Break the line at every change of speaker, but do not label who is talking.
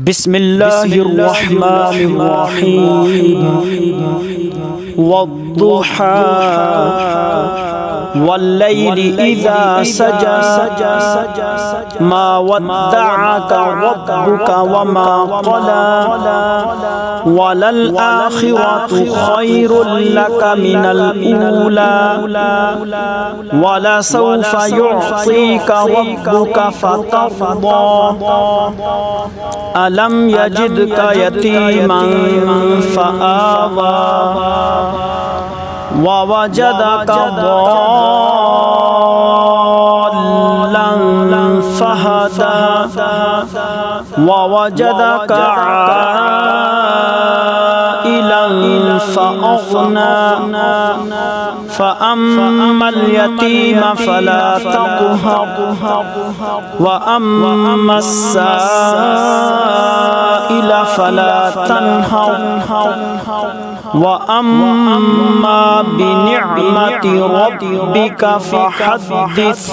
بسم الله الرحمن الرحيم والضحى والليل إذا سجى ما ودعك ربك وما قلى وللآخرة خير لك من الأولى ولسوف يعطيك ربك فترضى ألم يجدك يتيما فآوى ووجدك ضالا فهدى ووجدك عائلا فأغنى فأما اليتيم فلا تقهر وأما السائل فلا تنهر وأما بنعمة ربك فحدث